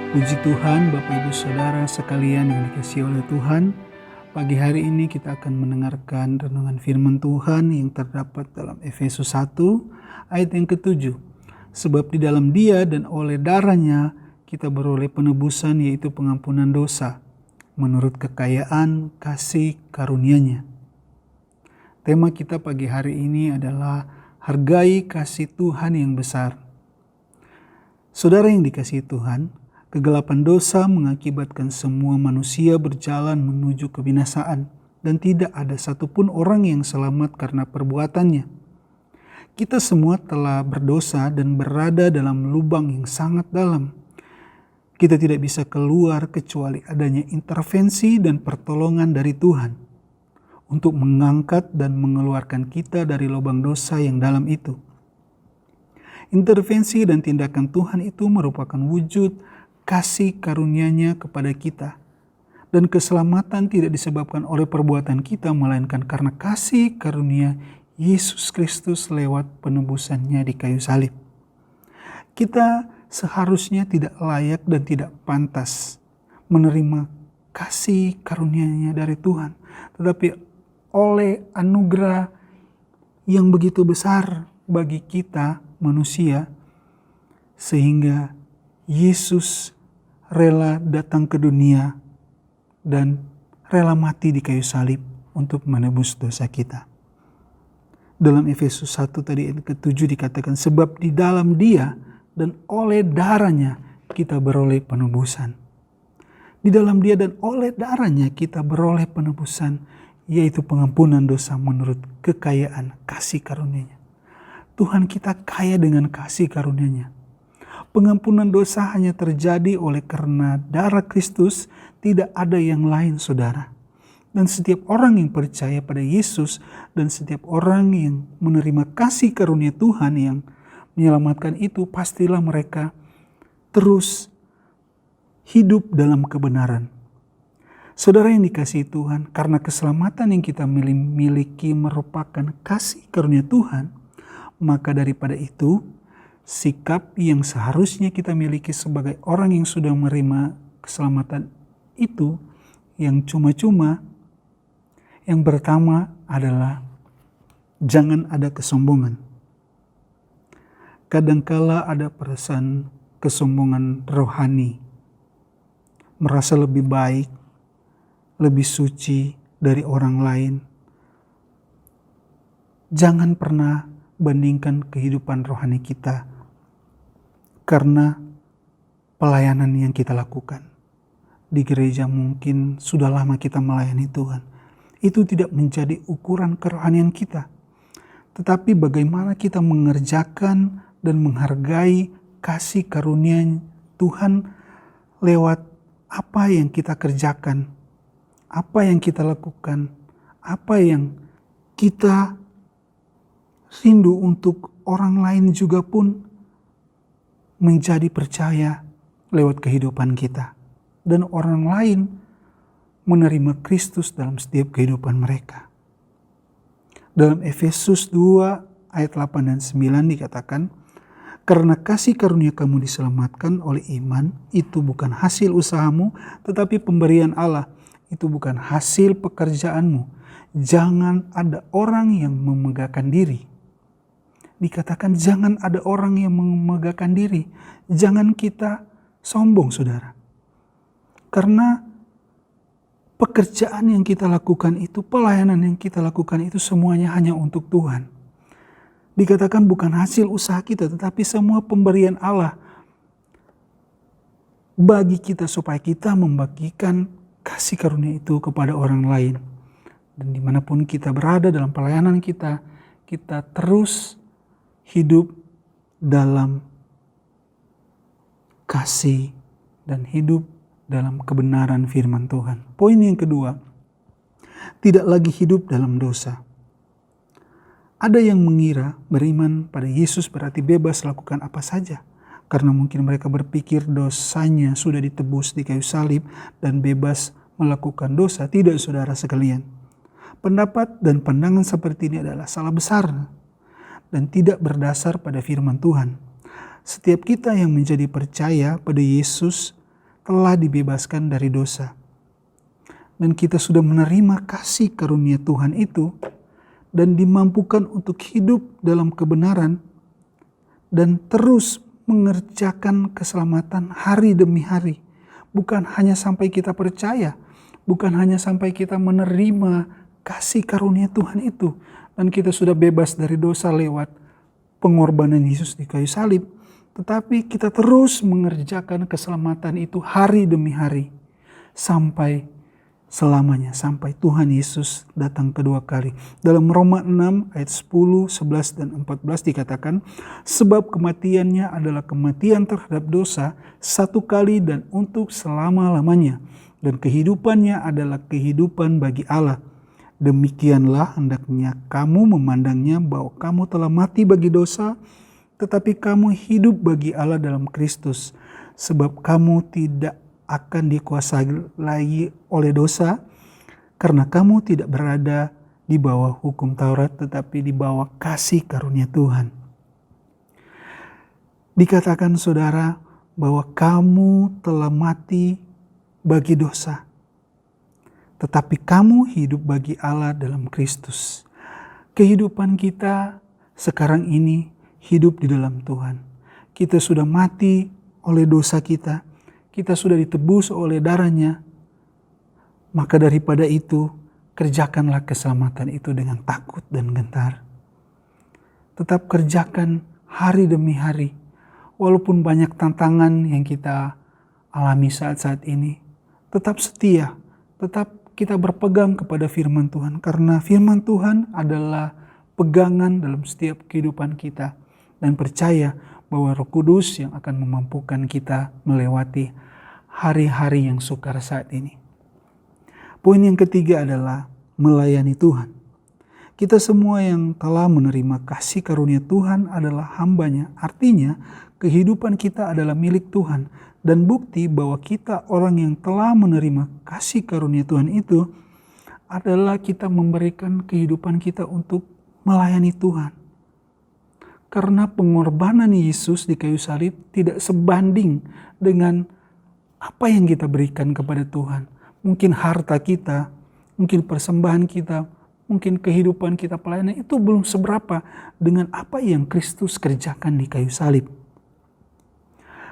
Puji Tuhan, Bapak Ibu Saudara sekalian yang dikasihi oleh Tuhan. Pagi hari ini kita akan mendengarkan renungan firman Tuhan yang terdapat dalam Efesus 1 ayat yang ke-7. Sebab di dalam Dia dan oleh darahnya kita beroleh penebusan, yaitu pengampunan dosa, menurut kekayaan kasih karunia-Nya. Tema kita pagi hari ini adalah hargai kasih Tuhan yang besar. Saudara yang dikasihi Tuhan, kegelapan dosa mengakibatkan semua manusia berjalan menuju kebinasaan, dan tidak ada satupun orang yang selamat karena perbuatannya. Kita semua telah berdosa dan berada dalam lubang yang sangat dalam. Kita tidak bisa keluar kecuali adanya intervensi dan pertolongan dari Tuhan untuk mengangkat dan mengeluarkan kita dari lubang dosa yang dalam itu. Intervensi dan tindakan Tuhan itu merupakan wujud kasih karunia-Nya kepada kita. Dan keselamatan tidak disebabkan oleh perbuatan kita, melainkan karena kasih karunia Yesus Kristus lewat penebusan-Nya di kayu salib. Kita seharusnya tidak layak dan tidak pantas menerima kasih karunia-Nya dari Tuhan. Tetapi oleh anugerah yang begitu besar bagi kita manusia, sehingga Yesus rela datang ke dunia dan rela mati di kayu salib untuk menebus dosa kita. Dalam Efesus 1 tadi ayat ke-7 dikatakan, sebab di dalam Dia dan oleh darahnya kita beroleh penebusan. Di dalam Dia dan oleh darahnya kita beroleh penebusan, yaitu pengampunan dosa menurut kekayaan kasih karunia-Nya. Tuhan kita kaya dengan kasih karunia-Nya. Pengampunan dosa hanya terjadi oleh karena darah Kristus, tidak ada yang lain, saudara. Dan setiap orang yang percaya pada Yesus dan setiap orang yang menerima kasih karunia Tuhan yang menyelamatkan itu, pastilah mereka terus hidup dalam kebenaran. Saudara yang dikasihi Tuhan, karena keselamatan yang kita miliki merupakan kasih karunia Tuhan, maka daripada itu, sikap yang seharusnya kita miliki sebagai orang yang sudah menerima keselamatan itu, yang cuma-cuma, yang pertama adalah jangan ada kesombongan. Kadangkala ada perasaan kesombongan rohani, merasa lebih baik, lebih suci dari orang lain. Jangan pernah bandingkan kehidupan rohani kita karena pelayanan yang kita lakukan. Di gereja mungkin sudah lama kita melayani Tuhan. Itu tidak menjadi ukuran kerohanian kita. Tetapi bagaimana kita mengerjakan dan menghargai kasih karunia Tuhan lewat apa yang kita kerjakan, apa yang kita lakukan, apa yang kita rindu untuk orang lain juga pun menjadi percaya lewat kehidupan kita. Dan orang lain menerima Kristus dalam setiap kehidupan mereka. Dalam Efesus 2 ayat 8 dan 9 dikatakan, karena kasih karunia kamu diselamatkan oleh iman, itu bukan hasil usahamu, tetapi pemberian Allah. Itu bukan hasil pekerjaanmu. Jangan ada orang yang memegahkan diri. Dikatakan jangan ada orang yang memegahkan diri. Jangan kita sombong, saudara. Karena pekerjaan yang kita lakukan itu, pelayanan yang kita lakukan itu semuanya hanya untuk Tuhan. Dikatakan bukan hasil usaha kita, tetapi semua pemberian Allah bagi kita supaya kita membagikan kasih karunia itu kepada orang lain. Dan dimanapun kita berada dalam pelayanan kita, kita terus hidup dalam kasih dan hidup dalam kebenaran firman Tuhan. Poin yang kedua, tidak lagi hidup dalam dosa. Ada yang mengira beriman pada Yesus berarti bebas lakukan apa saja. Karena mungkin mereka berpikir dosanya sudah ditebus di kayu salib dan bebas melakukan dosa. Tidak, saudara sekalian. Pendapat dan pandangan seperti ini adalah salah besar dan tidak berdasar pada firman Tuhan. Setiap kita yang menjadi percaya pada Yesus telah dibebaskan dari dosa. Dan kita sudah menerima kasih karunia Tuhan itu dan dimampukan untuk hidup dalam kebenaran dan terus mengerjakan keselamatan hari demi hari. Bukan hanya sampai kita percaya, bukan hanya sampai kita menerima kasih karunia Tuhan itu dan kita sudah bebas dari dosa lewat pengorbanan Yesus di kayu salib, tetapi kita terus mengerjakan keselamatan itu hari demi hari sampai selamanya, sampai Tuhan Yesus datang kedua kali. Dalam Roma 6 ayat 10, 11, dan 14 dikatakan, sebab kematiannya adalah kematian terhadap dosa satu kali dan untuk selama-lamanya, dan kehidupannya adalah kehidupan bagi Allah. Demikianlah hendaknya kamu memandangnya, bahwa kamu telah mati bagi dosa, tetapi kamu hidup bagi Allah dalam Kristus. Sebab kamu tidak akan dikuasai lagi oleh dosa, karena kamu tidak berada di bawah hukum Taurat, tetapi di bawah kasih karunia Tuhan. Dikatakan saudara bahwa kamu telah mati bagi dosa, tetapi kamu hidup bagi Allah dalam Kristus. Kehidupan kita sekarang ini hidup di dalam Tuhan. Kita sudah mati oleh dosa kita. Kita sudah ditebus oleh darahnya. Maka daripada itu, kerjakanlah keselamatan itu dengan takut dan gentar. Tetap kerjakan hari demi hari. Walaupun banyak tantangan yang kita alami saat-saat ini, tetap setia. Tetap kita berpegang kepada firman Tuhan. Karena firman Tuhan adalah pegangan dalam setiap kehidupan kita. Dan percaya bahwa Roh Kudus yang akan memampukan kita melewati hari-hari yang sukar saat ini. Poin yang ketiga adalah melayani Tuhan. Kita semua yang telah menerima kasih karunia Tuhan adalah hambanya. Artinya kehidupan kita adalah milik Tuhan. Dan bukti bahwa kita orang yang telah menerima kasih karunia Tuhan itu adalah kita memberikan kehidupan kita untuk melayani Tuhan. Karena pengorbanan Yesus di kayu salib tidak sebanding dengan apa yang kita berikan kepada Tuhan. Mungkin harta kita, mungkin persembahan kita, mungkin kehidupan kita pelayanan itu belum seberapa dengan apa yang Kristus kerjakan di kayu salib.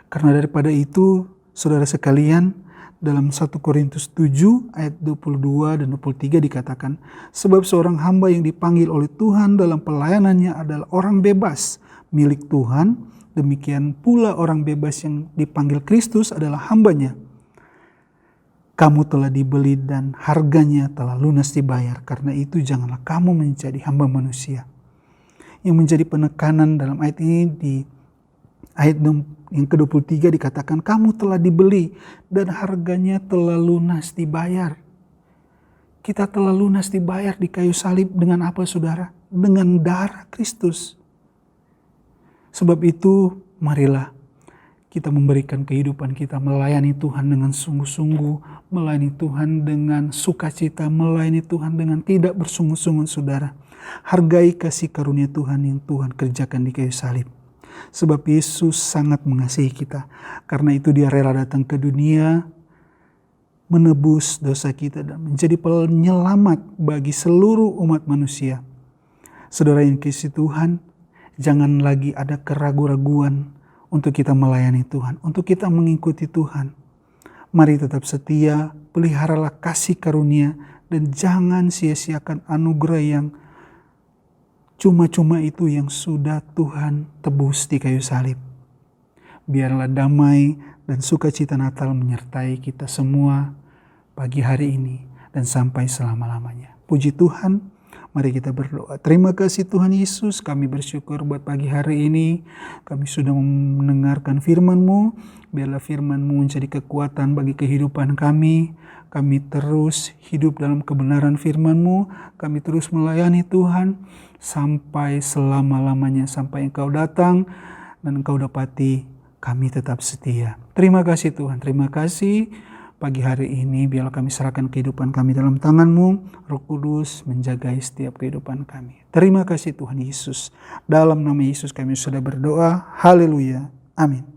Karena daripada itu, saudara sekalian, dalam 1 Korintus 7 ayat 22 dan 23 dikatakan, sebab seorang hamba yang dipanggil oleh Tuhan dalam pelayanannya adalah orang bebas milik Tuhan, demikian pula orang bebas yang dipanggil Kristus adalah hambanya. Kamu telah dibeli dan harganya telah lunas dibayar, karena itu janganlah kamu menjadi hamba manusia. Yang menjadi penekanan dalam ayat ini di ayat yang ke-23 dikatakan, kamu telah dibeli dan harganya telah lunas dibayar. Kita telah lunas dibayar di kayu salib dengan apa saudara? Dengan darah Kristus. Sebab itu marilah kita memberikan kehidupan kita melayani Tuhan dengan sungguh-sungguh, melayani Tuhan dengan sukacita, melayani Tuhan dengan tidak bersungut-sungut saudara. Hargai kasih karunia Tuhan yang Tuhan kerjakan di kayu salib. Sebab Yesus sangat mengasihi kita. Karena itu dia rela datang ke dunia, menebus dosa kita dan menjadi penyelamat bagi seluruh umat manusia. Saudara yang kasih Tuhan, jangan lagi ada keraguan-raguan untuk kita melayani Tuhan, untuk kita mengikuti Tuhan. Mari tetap setia, peliharalah kasih karunia, dan jangan sia-siakan anugerah yang cuma-cuma itu yang sudah Tuhan tebus di kayu salib. Biarlah damai dan sukacita Natal menyertai kita semua pagi hari ini dan sampai selama-lamanya. Puji Tuhan. Mari kita berdoa. Terima kasih Tuhan Yesus, kami bersyukur buat pagi hari ini. Kami sudah mendengarkan firman-Mu. Biarlah firman-Mu menjadi kekuatan bagi kehidupan kami. Kami terus hidup dalam kebenaran firman-Mu. Kami terus melayani Tuhan sampai selama-lamanya. Sampai Engkau datang dan Engkau dapati kami tetap setia. Terima kasih Tuhan, terima kasih. Pagi hari ini biarlah kami serahkan kehidupan kami dalam tangan-Mu. Roh Kudus menjagai setiap kehidupan kami. Terima kasih Tuhan Yesus. Dalam nama Yesus kami sudah berdoa. Haleluya. Amin.